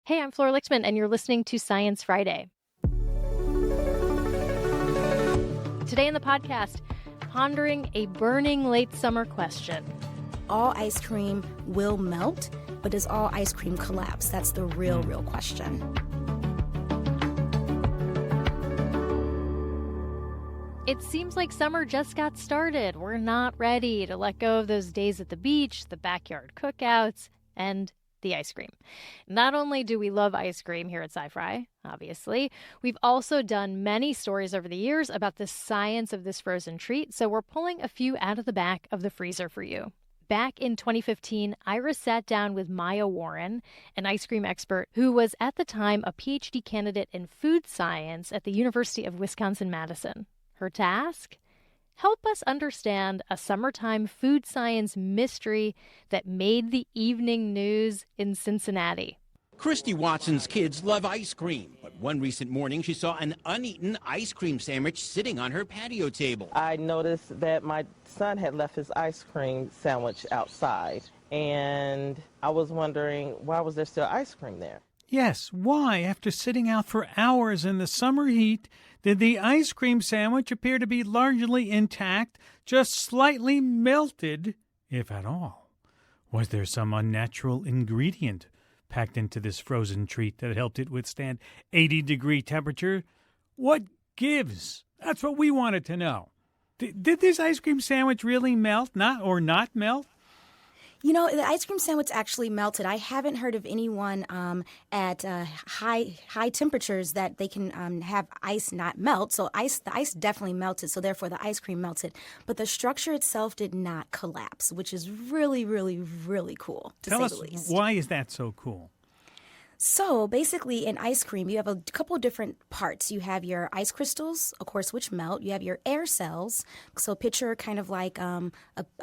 Hey, I'm Flora Lichtman, and you're listening to Science Friday. Today in the podcast, pondering a burning late summer question. All ice cream will melt, but does all ice cream collapse? That's the real question. It seems like summer just got started. We're not ready to let go of those days at the beach, the backyard cookouts, and the ice cream. Not only do we love ice cream here at SciFri, obviously, we've also done many stories over the years about the science of this frozen treat, so we're pulling a few out of the back of the freezer for you. Back in 2015, Ira sat down with Maya Warren, an ice cream expert who was at the time a Ph.D. candidate in food science at the University of Wisconsin-Madison. Her task? Help us understand a summertime food science mystery that made the evening news in Cincinnati. Christy Watson's kids love ice cream, but one recent morning she saw an uneaten ice cream sandwich sitting on her patio table. I noticed that my son had left his ice cream sandwich outside, and I was wondering, why was there still ice cream there? Yes, why, after sitting out for hours in the summer heat, did the ice cream sandwich appear to be largely intact, just slightly melted, if at all? Was there some unnatural ingredient packed into this frozen treat that helped it withstand 80-degree temperature? What gives? That's what we wanted to know. Did this ice cream sandwich really melt, not melt? You know, the ice cream sandwich actually melted. I haven't heard of anyone at high temperatures that they can have ice not melt. So the ice definitely melted, so therefore the ice cream melted. But the structure itself did not collapse, which is really, really, really cool, to say the least. Tell us, why is that so cool? So basically in ice cream, you have a couple of different parts. You have your ice crystals, of course, which melt. You have your air cells. So picture kind of like a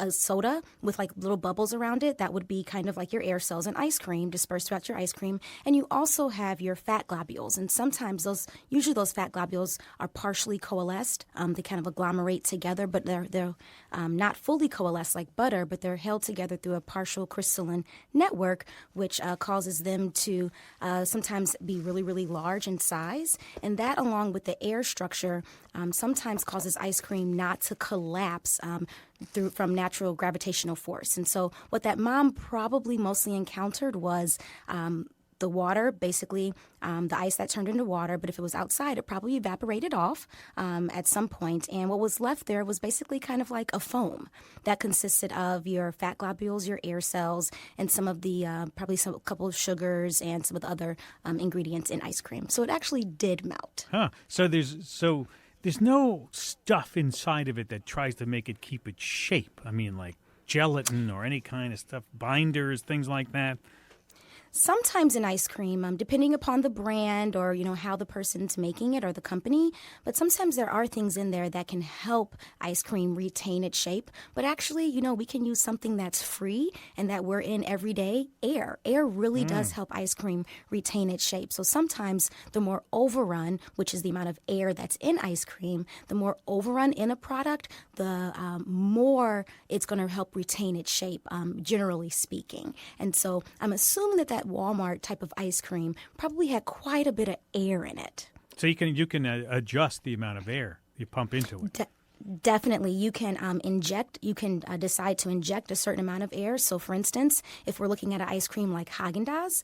soda with like little bubbles around it. That would be kind of like your air cells in ice cream dispersed throughout your ice cream. And you also have your fat globules. And sometimes usually those fat globules are partially coalesced. They kind of agglomerate together, but they're not fully coalesced like butter, but they're held together through a partial crystalline network, which causes them to sometimes be really, really large in size. And that, along with the air structure, sometimes causes ice cream not to collapse from natural gravitational force. And so what that mom probably mostly encountered was the water, basically the ice that turned into water, but if it was outside, it probably evaporated off at some point. And what was left there was basically kind of like a foam that consisted of your fat globules, your air cells, and some of the probably a couple of sugars and some of the other ingredients in ice cream. So it actually did melt. Huh. So there's no stuff inside of it that tries to make it keep its shape. I mean, like gelatin or any kind of stuff, binders, things like that. Sometimes in ice cream, depending upon the brand or, how the person's making it or the company, but sometimes there are things in there that can help ice cream retain its shape. But actually, we can use something that's free and that we're in every day, air. Air really does help ice cream retain its shape. So sometimes the more overrun, which is the amount of air that's in ice cream, the more overrun in a product, the more it's going to help retain its shape, generally speaking. And so I'm assuming that Walmart type of ice cream probably had quite a bit of air in it. So you can adjust the amount of air you pump into it. Definitely. You can decide to inject a certain amount of air. So, for instance, if we're looking at an ice cream like Haagen-Dazs,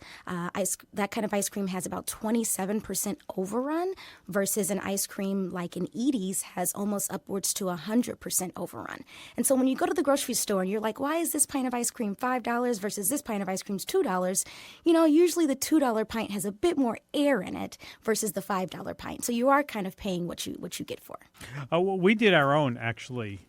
that kind of ice cream has about 27% overrun versus an ice cream like an Edie's has almost upwards to 100% overrun. And so when you go to the grocery store and you're like, why is this pint of ice cream $5 versus this pint of ice cream is $2? Usually the $2 pint has a bit more air in it versus the $5 pint. So you are kind of paying what you get for. Well, we did our own, actually,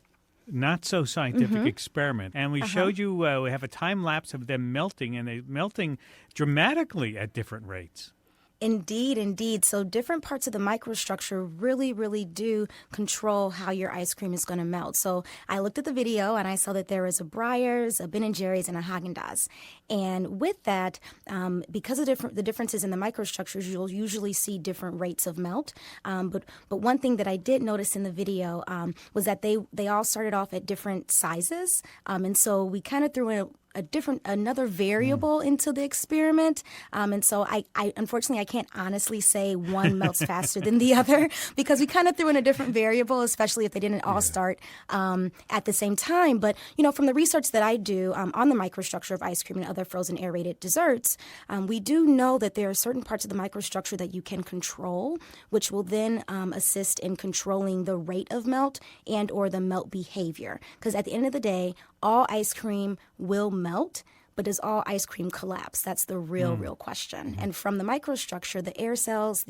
not so scientific experiment, and we showed you, we have a time lapse of them melting, and they're melting dramatically at different rates. Indeed. So different parts of the microstructure really, really do control how your ice cream is going to melt. So I looked at the video and I saw that there was a Breyers, a Ben & Jerry's, and a Haagen-Dazs. And with that, because of the differences in the microstructures, you'll usually see different rates of melt. But one thing that I did notice in the video was that they all started off at different sizes. And so we kind of threw in another variable into the experiment. And so I unfortunately, I can't honestly say one melts faster than the other because we kind of threw in a different variable, especially if they didn't all start at the same time. But, from the research that I do on the microstructure of ice cream and other frozen aerated desserts, we do know that there are certain parts of the microstructure that you can control, which will then assist in controlling the rate of melt and or the melt behavior. Because at the end of the day, all ice cream will melt, but does all ice cream collapse? That's the real question. Mm-hmm. And from the microstructure, the air cells,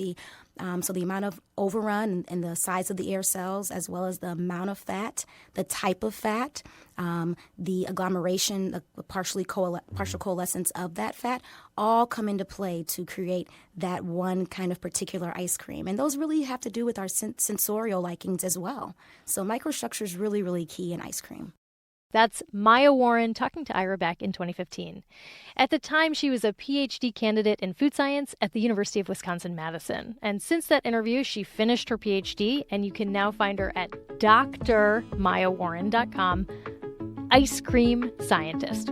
so the amount of overrun and the size of the air cells, as well as the amount of fat, the type of fat, the agglomeration, the partial coalescence of that fat, all come into play to create that one kind of particular ice cream. And those really have to do with our sensorial likings as well. So microstructure is really, really key in ice cream. That's Maya Warren talking to Ira back in 2015. At the time, she was a Ph.D. candidate in food science at the University of Wisconsin-Madison. And since that interview, she finished her Ph.D., and you can now find her at drmayawarren.com, ice cream scientist.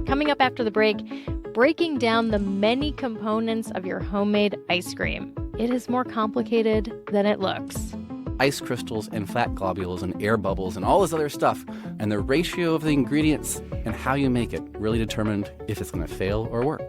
Coming up after the break, breaking down the many components of your homemade ice cream. It is more complicated than it looks. Ice crystals and fat globules and air bubbles and all this other stuff, and the ratio of the ingredients and how you make it really determined if it's going to fail or work.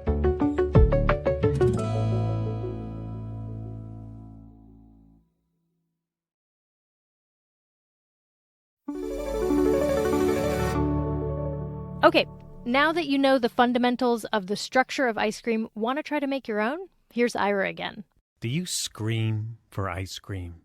Okay, now that you know the fundamentals of the structure of ice cream, want to try to make your own? Here's Ira again. Do you scream for ice cream?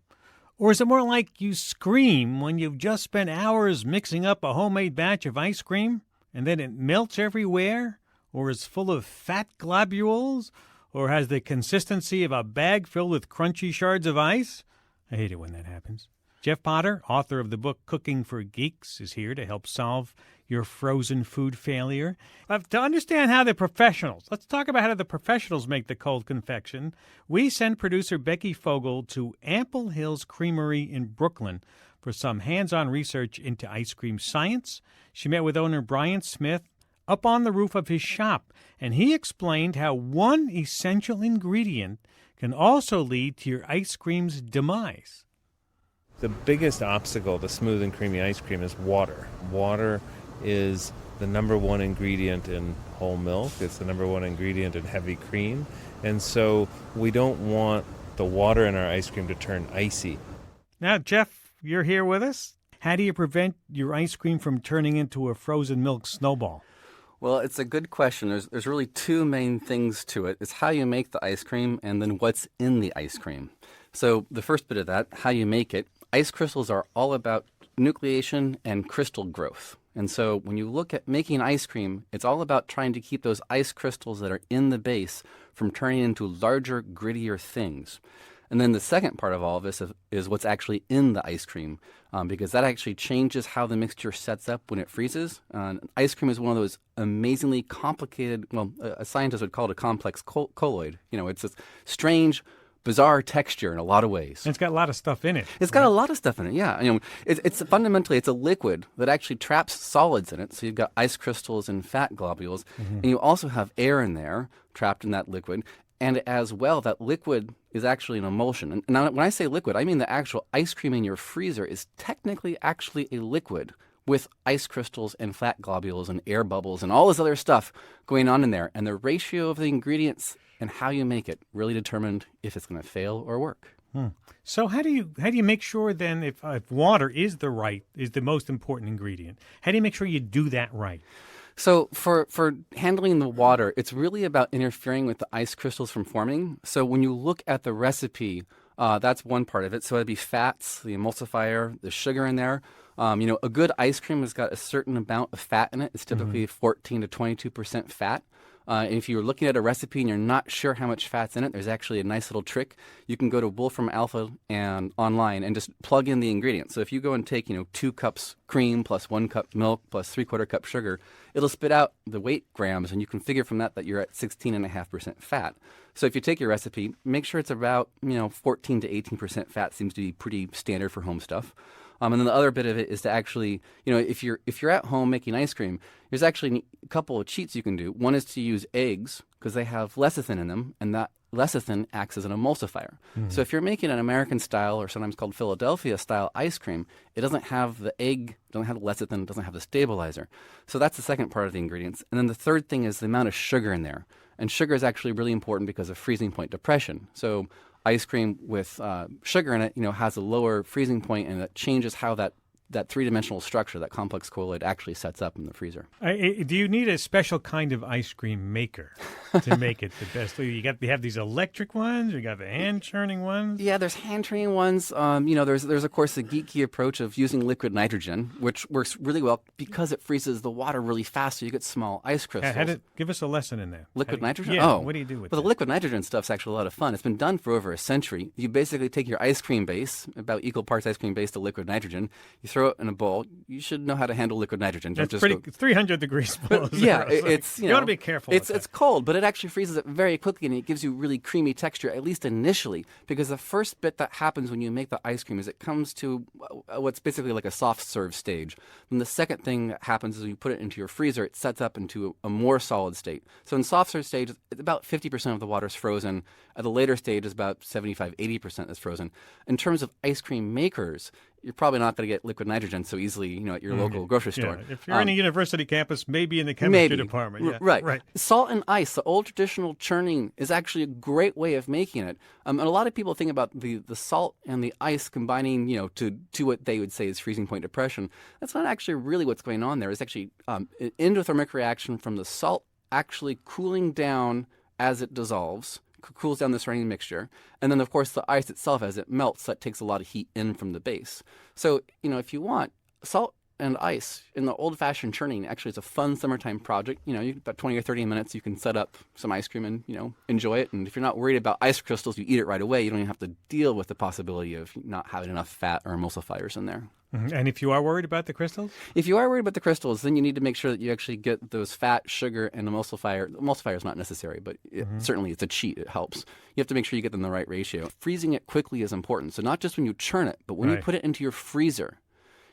Or is it more like you scream when you've just spent hours mixing up a homemade batch of ice cream and then it melts everywhere, or is full of fat globules, or has the consistency of a bag filled with crunchy shards of ice? I hate it when that happens. Jeff Potter, author of the book Cooking for Geeks, is here to help solve your frozen food failure. To understand how the professionals, let's talk about how the professionals make the cold confection. We sent producer Becky Fogel to Ample Hills Creamery in Brooklyn for some hands-on research into ice cream science. She met with owner Brian Smith up on the roof of his shop, and he explained how one essential ingredient can also lead to your ice cream's demise. The biggest obstacle to smooth and creamy ice cream is water. Water is the number one ingredient in whole milk. It's the number one ingredient in heavy cream. And so we don't want the water in our ice cream to turn icy. Now, Jeff, you're here with us. How do you prevent your ice cream from turning into a frozen milk snowball? Well, it's a good question. There's really two main things to it. It's how you make the ice cream and then what's in the ice cream. So the first bit of that, how you make it, ice crystals are all about nucleation and crystal growth. And so when you look at making ice cream, it's all about trying to keep those ice crystals that are in the base from turning into larger, grittier things. And then the second part of all of this is what's actually in the ice cream, because that actually changes how the mixture sets up when it freezes. Ice cream is one of those amazingly complicated, a scientist would call it a complex colloid. It's a strange, bizarre texture in a lot of ways. And it's got a lot of stuff in it. It's got a lot of stuff in it, yeah. It's fundamentally, it's a liquid that actually traps solids in it. So you've got ice crystals and fat globules, and you also have air in there trapped in that liquid. And as well, that liquid is actually an emulsion. And now, when I say liquid, I mean the actual ice cream in your freezer is technically actually a liquid with ice crystals and fat globules and air bubbles and all this other stuff going on in there. And the ratio of the ingredients and how you make it really determined if it's going to fail or work. So how do you make sure then if water is the most important ingredient? How do you make sure you do that right? So for handling the water, it's really about interfering with the ice crystals from forming. So when you look at the recipe, that's one part of it. So it'd be fats, the emulsifier, the sugar in there. A good ice cream has got a certain amount of fat in it. It's typically 14 to 22% fat. And if you're looking at a recipe and you're not sure how much fat's in it, there's actually a nice little trick. You can go to Wolfram Alpha and online and just plug in the ingredients. So if you go and take 2 cups cream plus 1 cup milk plus 3/4 cup sugar, it'll spit out the weight grams, and you can figure from that you're at 16.5% fat. So if you take your recipe, make sure it's about 14 to 18% fat. Seems to be pretty standard for home stuff. And then the other bit of it is to actually, if you're at home making ice cream, there's actually a couple of cheats you can do. One is to use eggs because they have lecithin in them, and that lecithin acts as an emulsifier. So if you're making an American style or sometimes called Philadelphia style ice cream, it doesn't have the egg, doesn't have the lecithin, doesn't have the stabilizer. So that's the second part of the ingredients. And then the third thing is the amount of sugar in there. And sugar is actually really important because of freezing point depression. So ice cream with sugar in it, has a lower freezing point, and it changes how that three-dimensional structure, that complex colloid, actually sets up in the freezer. Do you need a special kind of ice cream maker to make it the best? You have these electric ones, you got the hand-churning ones? Yeah, there's hand-churning ones. There's of course the geeky approach of using liquid nitrogen, which works really well because it freezes the water really fast, so you get small ice crystals. Give us a lesson in there. Liquid nitrogen? Yeah, oh. What do you do with Well, that? the liquid nitrogen stuff's actually a lot of fun. It's been done for over a century. You basically take your ice cream base, about equal parts ice cream base to liquid nitrogen, you throw it in a bowl. You should know how to handle liquid nitrogen. It's 300 degrees below zero. Yeah, it's you want to be careful. It's cold, but it actually freezes it very quickly, and it gives you really creamy texture, at least initially, because the first bit that happens when you make the ice cream is it comes to what's basically like a soft serve stage. And the second thing that happens is when you put it into your freezer, it sets up into a more solid state. So in soft serve stage, it's about 50% of the water is frozen. At the later stage, it's about 75-80% is frozen. In terms of ice cream makers, you're probably not going to get liquid nitrogen so easily, at your local grocery store. Yeah. If you're in a university campus, maybe in the chemistry department. Yeah. Right. Salt and ice, the old traditional churning, is actually a great way of making it. And a lot of people think about the salt and the ice combining, to what they would say is freezing point depression. That's not actually really what's going on there. It's actually an endothermic reaction from the salt actually cooling down as it dissolves, cools down the surrounding mixture. And then, of course, the ice itself, as it melts, that takes a lot of heat in from the base. So, if you want, salt and ice in the old-fashioned churning, actually, it's a fun summertime project. About 20 or 30 minutes, you can set up some ice cream and, enjoy it. And if you're not worried about ice crystals, you eat it right away. You don't even have to deal with the possibility of not having enough fat or emulsifiers in there. Mm-hmm. And if you are worried about the crystals? If you are worried about the crystals, then you need to make sure that you actually get those fat, sugar, and emulsifier. Emulsifier is not necessary, but certainly it's a cheat. It helps. You have to make sure you get them in the right ratio. Freezing it quickly is important. So not just when you churn it, but when you put it into your freezer.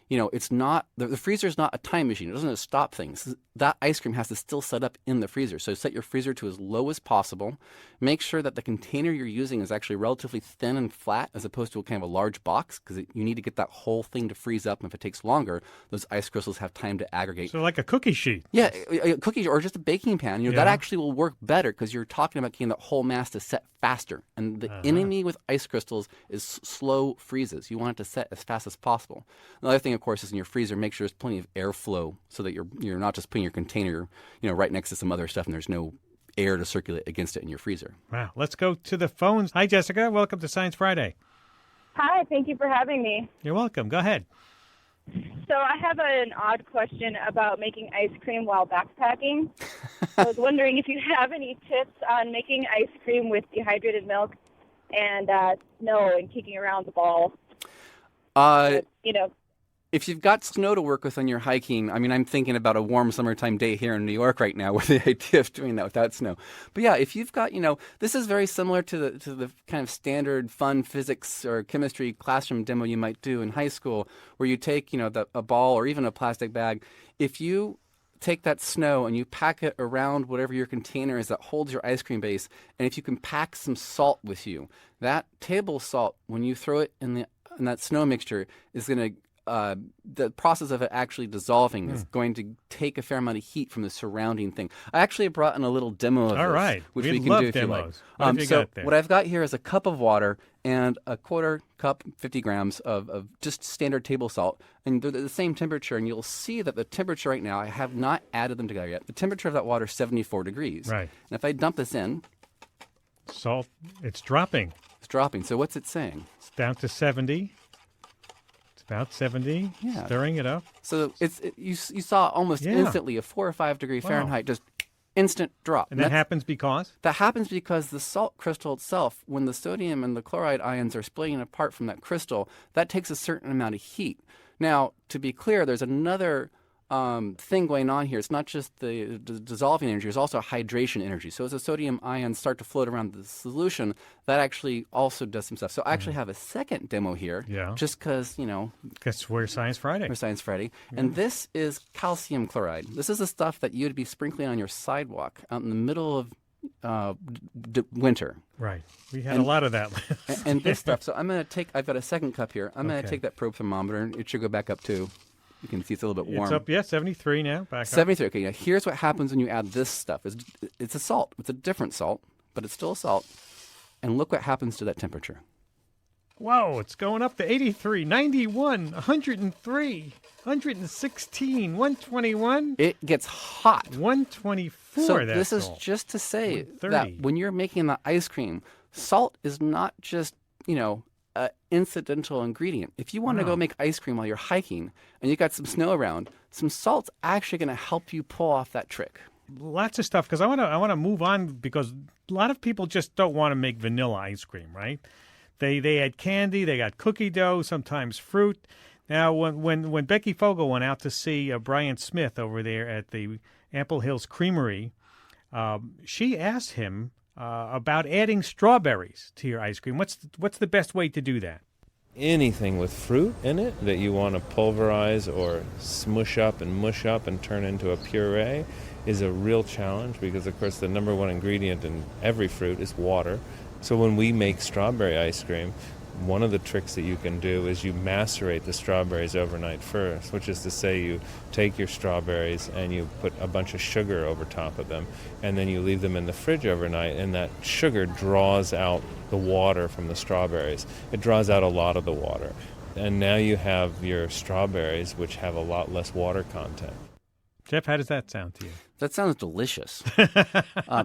It's not, the freezer is not a time machine. It doesn't stop things. That ice cream has to still set up in the freezer. So set your freezer to as low as possible. Make sure that the container you're using is actually relatively thin and flat as opposed to a kind of a large box, because you need to get that whole thing to freeze up. And if it takes longer, those ice crystals have time to aggregate. So like a cookie sheet. Yeah, a cookie or just a baking pan. That actually will work better because you're talking about getting that whole mass to set faster. And the enemy with ice crystals is slow freezes. You want it to set as fast as possible. Another thing, of course, is in your freezer, make sure there's plenty of airflow so that you're not just putting your container, right next to some other stuff and there's no air to circulate against it in your freezer. Wow. Let's go to the phones. Hi, Jessica. Welcome to Science Friday. Hi. Thank you for having me. You're welcome. Go ahead. So I have an odd question about making ice cream while backpacking. I was wondering if you have any tips on making ice cream with dehydrated milk and snow and kicking around the ball. If you've got snow to work with on your hiking, I'm thinking about a warm summertime day here in New York right now with the idea of doing that without snow. But yeah, if you've got, this is very similar to the kind of standard fun physics or chemistry classroom demo you might do in high school where you take, a ball or even a plastic bag. If you take that snow and you pack it around whatever your container is that holds your ice cream base, and if you can pack some salt with you, that table salt, when you throw it in that snow mixture, is going to the process of it actually dissolving is going to take a fair amount of heat from the surrounding thing. I actually brought in a little demo of this, which we can do if you like. What have you got there? What I've got here is a cup of water and a quarter cup, 50 grams of just standard table salt, and they're the same temperature. And you'll see that the temperature right now, I have not added them together yet. The temperature of that water is 74 degrees. Right. And if I dump this in, salt, it's dropping. It's dropping. So what's it saying? It's down to 70. About 70, stirring it up. So you saw almost instantly a 4 or 5 degree Fahrenheit, just instant drop. And that happens because? That happens because the salt crystal itself, when the sodium and the chloride ions are splitting apart from that crystal, that takes a certain amount of heat. Now, to be clear, there's another thing going on here. It's not just the dissolving energy, there's also hydration energy. So as the sodium ions start to float around the solution, that actually also does some stuff. So I actually have a second demo here, just because, Guess we're Science Friday. We're Science Friday. And this is calcium chloride. This is the stuff that you'd be sprinkling on your sidewalk out in the middle of winter. Right. We had a lot of that. and this stuff. So I'm going to take, I've got a second cup here. I'm going to take that probe thermometer, and it should go back up too. You can see it's a little bit warm. It's up, 73 now. Back 73. Okay, now here's what happens when you add this stuff. It's a salt. It's a different salt, but it's still a salt. And look what happens to that temperature. Whoa, it's going up to 83, 91, 103, 116, 121. It gets hot. 124. So this is just to say that when you're making the ice cream, salt is not just, an incidental ingredient. If you want to go make ice cream while you're hiking and you got some snow around, some salt's actually going to help you pull off that trick. Lots of stuff, because I want to move on, because a lot of people just don't want to make vanilla ice cream, right? They add candy, they got cookie dough, sometimes fruit. Now, when Becky Fogel went out to see Brian Smith over there at the Ample Hills Creamery, she asked him about adding strawberries to your ice cream. What's the best way to do that? Anything with fruit in it that you want to pulverize or smush up and mush up and turn into a puree is a real challenge, because, of course, the number one ingredient in every fruit is water. So when we make strawberry ice cream, one of the tricks that you can do is you macerate the strawberries overnight first, which is to say you take your strawberries and you put a bunch of sugar over top of them, and then you leave them in the fridge overnight, and that sugar draws out the water from the strawberries. It draws out a lot of the water. And now you have your strawberries, which have a lot less water content. Jeff, how does that sound to you? That sounds delicious.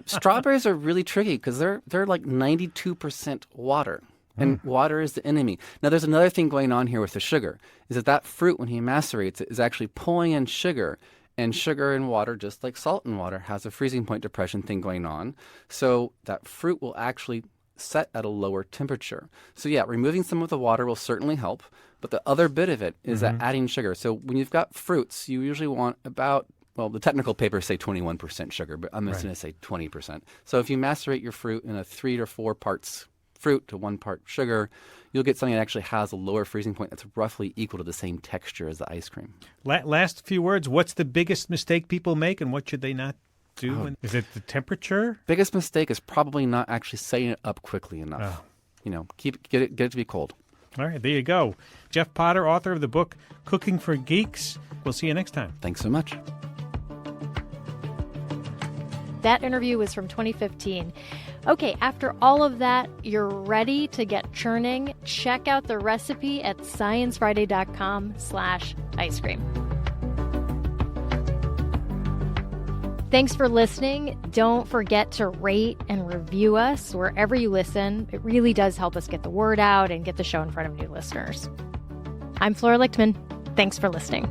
Strawberries are really tricky because they're like 92% water. And water is the enemy. Now, there's another thing going on here with the sugar, is that fruit, when he macerates it, is actually pulling in sugar. And sugar and water, just like salt and water, has a freezing point depression thing going on. So that fruit will actually set at a lower temperature. So yeah, removing some of the water will certainly help. But the other bit of it is that adding sugar. So when you've got fruits, you usually want about, well, the technical papers say 21% sugar, but I'm just going to say 20%. So if you macerate your fruit in a 3 to 4 parts fruit to 1 part sugar, you'll get something that actually has a lower freezing point that's roughly equal to the same texture as the ice cream. Last few words, what's the biggest mistake people make, and what should they not do? Is it the temperature? Biggest mistake is probably not actually setting it up quickly enough. Get it to be cold. All right, there you go. Jeff Potter, author of the book Cooking for Geeks. We'll see you next time. Thanks so much. That interview was from 2015. Okay, after all of that, you're ready to get churning. Check out the recipe at sciencefriday.com/ice cream. Thanks for listening. Don't forget to rate and review us wherever you listen. It really does help us get the word out and get the show in front of new listeners. I'm Flora Lichtman. Thanks for listening.